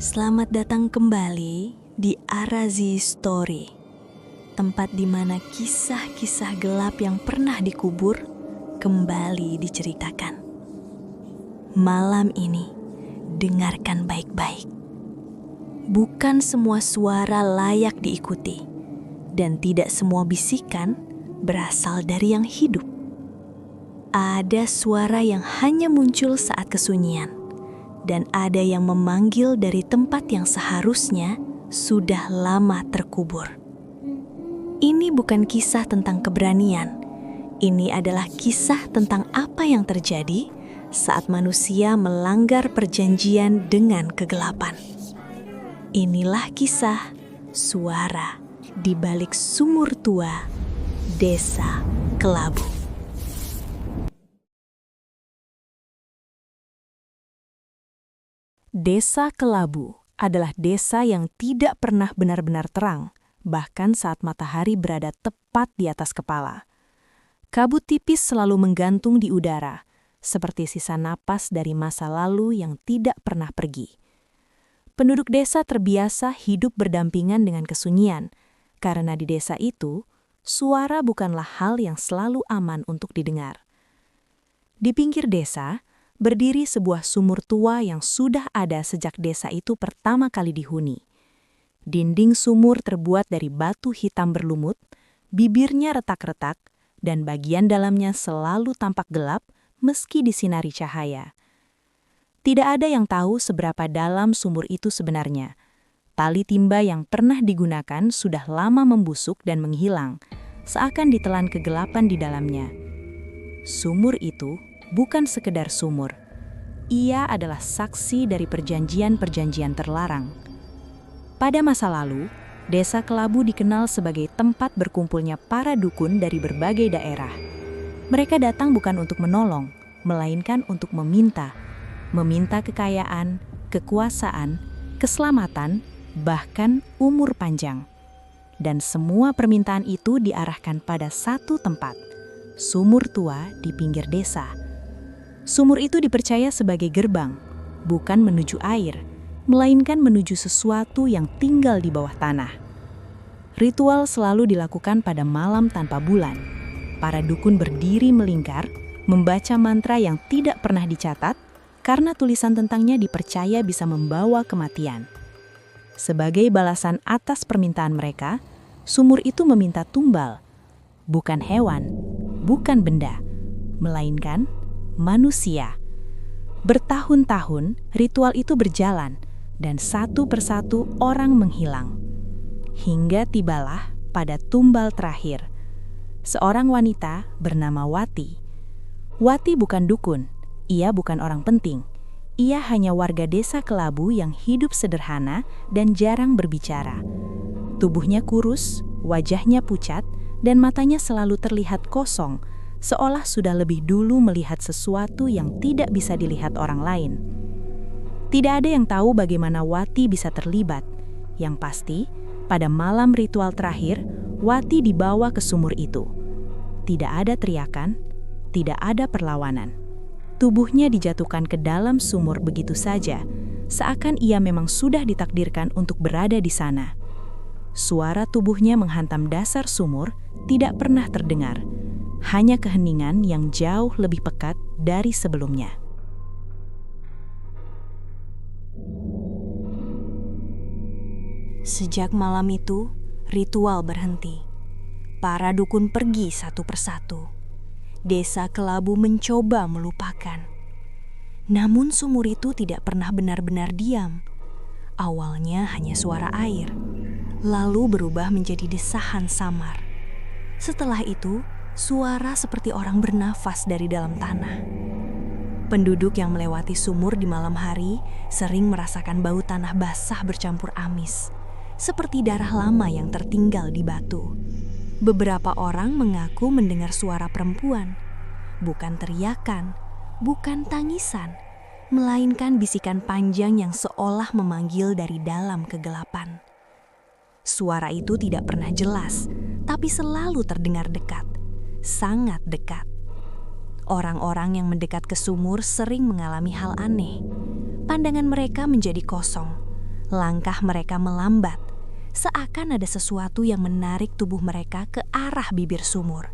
Selamat datang kembali di Arazi Story, tempat di mana kisah-kisah gelap yang pernah dikubur kembali diceritakan. Malam ini, dengarkan baik-baik. Bukan semua suara layak diikuti, dan tidak semua bisikan berasal dari yang hidup. Ada suara yang hanya muncul saat kesunyian, dan ada yang memanggil dari tempat yang seharusnya sudah lama terkubur. Ini bukan kisah tentang keberanian. Ini adalah kisah tentang apa yang terjadi saat manusia melanggar perjanjian dengan kegelapan. Inilah kisah suara di balik sumur tua Desa Kelabu. Desa Kelabu adalah desa yang tidak pernah benar-benar terang, bahkan saat matahari berada tepat di atas kepala. Kabut tipis selalu menggantung di udara, seperti sisa napas dari masa lalu yang tidak pernah pergi. Penduduk desa terbiasa hidup berdampingan dengan kesunyian, karena di desa itu, suara bukanlah hal yang selalu aman untuk didengar. Di pinggir desa, berdiri sebuah sumur tua yang sudah ada sejak desa itu pertama kali dihuni. Dinding sumur terbuat dari batu hitam berlumut, bibirnya retak-retak, dan bagian dalamnya selalu tampak gelap meski disinari cahaya. Tidak ada yang tahu seberapa dalam sumur itu sebenarnya. Tali timba yang pernah digunakan sudah lama membusuk dan menghilang, seakan ditelan kegelapan di dalamnya. Sumur itu bukan sekedar sumur. Ia adalah saksi dari perjanjian-perjanjian terlarang. Pada masa lalu, Desa Kelabu dikenal sebagai tempat berkumpulnya para dukun dari berbagai daerah. Mereka datang bukan untuk menolong, melainkan untuk meminta. Meminta kekayaan, kekuasaan, keselamatan, bahkan umur panjang. Dan semua permintaan itu diarahkan pada satu tempat, sumur tua di pinggir desa. Sumur itu dipercaya sebagai gerbang, bukan menuju air, melainkan menuju sesuatu yang tinggal di bawah tanah. Ritual selalu dilakukan pada malam tanpa bulan. Para dukun berdiri melingkar, membaca mantra yang tidak pernah dicatat, karena tulisan tentangnya dipercaya bisa membawa kematian. Sebagai balasan atas permintaan mereka, sumur itu meminta tumbal, bukan hewan, bukan benda, melainkan manusia. Bertahun-tahun ritual itu berjalan dan satu persatu orang menghilang. Hingga tibalah pada tumbal terakhir. Seorang wanita bernama Wati. Wati bukan dukun, ia bukan orang penting. Ia hanya warga desa Kelabu yang hidup sederhana dan jarang berbicara. Tubuhnya kurus, wajahnya pucat, dan matanya selalu terlihat kosong, seolah sudah lebih dulu melihat sesuatu yang tidak bisa dilihat orang lain. Tidak ada yang tahu bagaimana Wati bisa terlibat. Yang pasti, pada malam ritual terakhir, Wati dibawa ke sumur itu. Tidak ada teriakan, tidak ada perlawanan. Tubuhnya dijatuhkan ke dalam sumur begitu saja, seakan ia memang sudah ditakdirkan untuk berada di sana. Suara tubuhnya menghantam dasar sumur tidak pernah terdengar. Hanya keheningan yang jauh lebih pekat dari sebelumnya. Sejak malam itu, ritual berhenti. Para dukun pergi satu persatu. Desa Kelabu mencoba melupakan. Namun sumur itu tidak pernah benar-benar diam. Awalnya hanya suara air, lalu berubah menjadi desahan samar. Setelah itu, suara seperti orang bernafas dari dalam tanah. Penduduk yang melewati sumur di malam hari sering merasakan bau tanah basah bercampur amis, seperti darah lama yang tertinggal di batu. Beberapa orang mengaku mendengar suara perempuan, bukan teriakan, bukan tangisan, melainkan bisikan panjang yang seolah memanggil dari dalam kegelapan. Suara itu tidak pernah jelas, tapi selalu terdengar dekat. Sangat dekat. Orang-orang yang mendekat ke sumur sering mengalami hal aneh. Pandangan mereka menjadi kosong, Langkah mereka melambat, seakan ada sesuatu yang menarik tubuh mereka ke arah bibir sumur.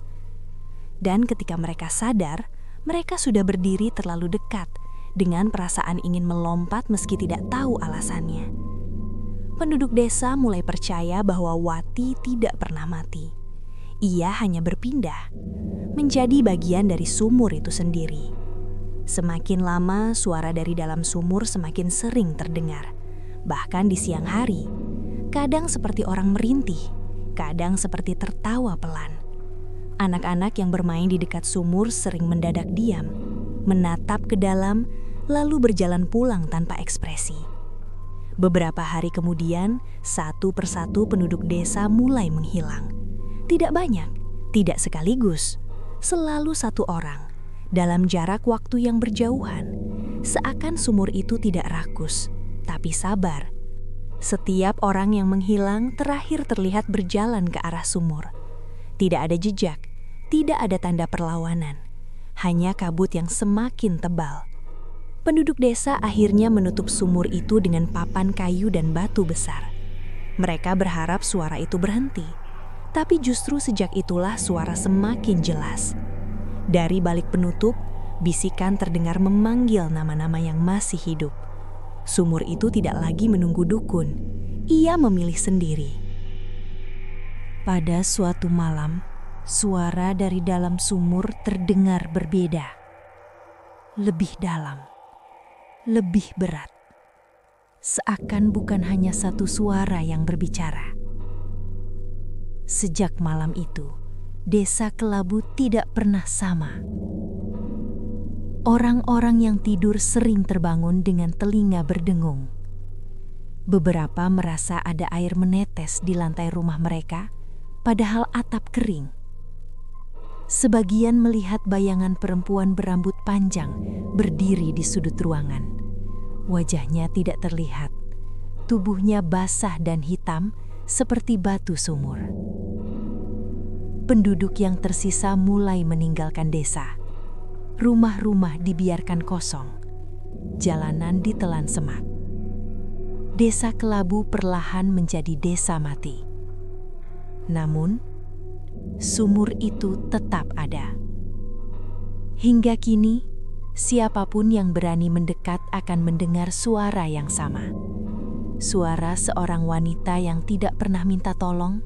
Dan ketika mereka sadar, mereka sudah berdiri terlalu dekat dengan perasaan ingin melompat meski tidak tahu alasannya. Penduduk desa mulai percaya bahwa Wati tidak pernah mati. Ia hanya berpindah, menjadi bagian dari sumur itu sendiri. Semakin lama, suara dari dalam sumur semakin sering terdengar. Bahkan di siang hari, kadang seperti orang merintih, kadang seperti tertawa pelan. Anak-anak yang bermain di dekat sumur sering mendadak diam, menatap ke dalam, lalu berjalan pulang tanpa ekspresi. Beberapa hari kemudian, satu persatu penduduk desa mulai menghilang. Tidak banyak, tidak sekaligus, selalu satu orang, dalam jarak waktu yang berjauhan. Seakan sumur itu tidak rakus, tapi sabar. Setiap orang yang menghilang terakhir terlihat berjalan ke arah sumur. Tidak ada jejak, tidak ada tanda perlawanan, hanya kabut yang semakin tebal. Penduduk desa akhirnya menutup sumur itu dengan papan kayu dan batu besar. Mereka berharap suara itu berhenti, tapi justru sejak itulah suara semakin jelas. Dari balik penutup, bisikan terdengar memanggil nama-nama yang masih hidup. Sumur itu tidak lagi menunggu dukun, ia memilih sendiri. Pada suatu malam, suara dari dalam sumur terdengar berbeda. Lebih dalam. Lebih berat, seakan bukan hanya satu suara yang berbicara. Sejak malam itu, desa Kelabu tidak pernah sama. Orang-orang yang tidur sering terbangun dengan telinga berdengung. Beberapa merasa ada air menetes di lantai rumah mereka, padahal atap kering. Sebagian melihat bayangan perempuan berambut panjang berdiri di sudut ruangan. Wajahnya tidak terlihat, tubuhnya basah dan hitam seperti batu sumur. Penduduk yang tersisa mulai meninggalkan desa. Rumah-rumah dibiarkan kosong, jalanan ditelan semak. Desa Kelabu perlahan menjadi desa mati. Namun, sumur itu tetap ada. Hingga kini, siapapun yang berani mendekat akan mendengar suara yang sama. Suara seorang wanita yang tidak pernah minta tolong,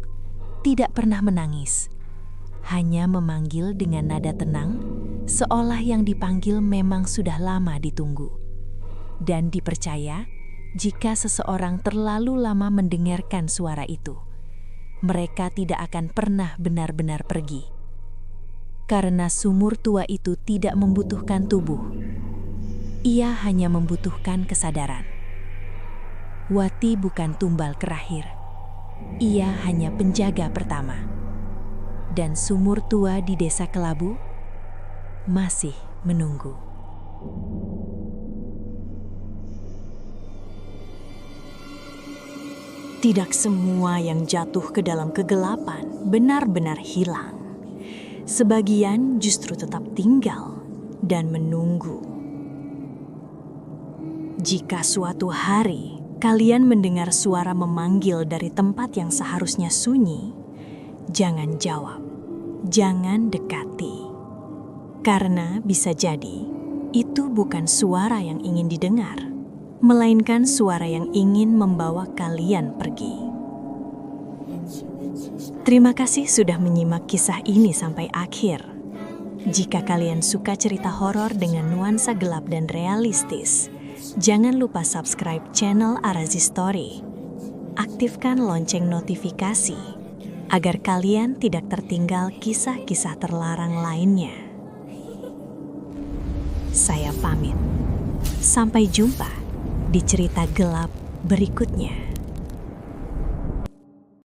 tidak pernah menangis. Hanya memanggil dengan nada tenang, seolah yang dipanggil memang sudah lama ditunggu. Dan dipercaya, jika seseorang terlalu lama mendengarkan suara itu, mereka tidak akan pernah benar-benar pergi. Karena sumur tua itu tidak membutuhkan tubuh. Ia hanya membutuhkan kesadaran. Wati bukan tumbal terakhir. Ia hanya penjaga pertama. Dan sumur tua di desa Kelabu masih menunggu. Tidak semua yang jatuh ke dalam kegelapan benar-benar hilang. Sebagian justru tetap tinggal dan menunggu. Jika suatu hari kalian mendengar suara memanggil dari tempat yang seharusnya sunyi, jangan jawab, jangan dekati. Karena bisa jadi itu bukan suara yang ingin didengar, melainkan suara yang ingin membawa kalian pergi. Terima kasih sudah menyimak kisah ini sampai akhir. Jika kalian suka cerita horor dengan nuansa gelap dan realistis, jangan lupa subscribe channel Arazi Story. Aktifkan lonceng notifikasi agar kalian tidak tertinggal kisah-kisah terlarang lainnya. Saya pamit. Sampai jumpa di cerita gelap berikutnya.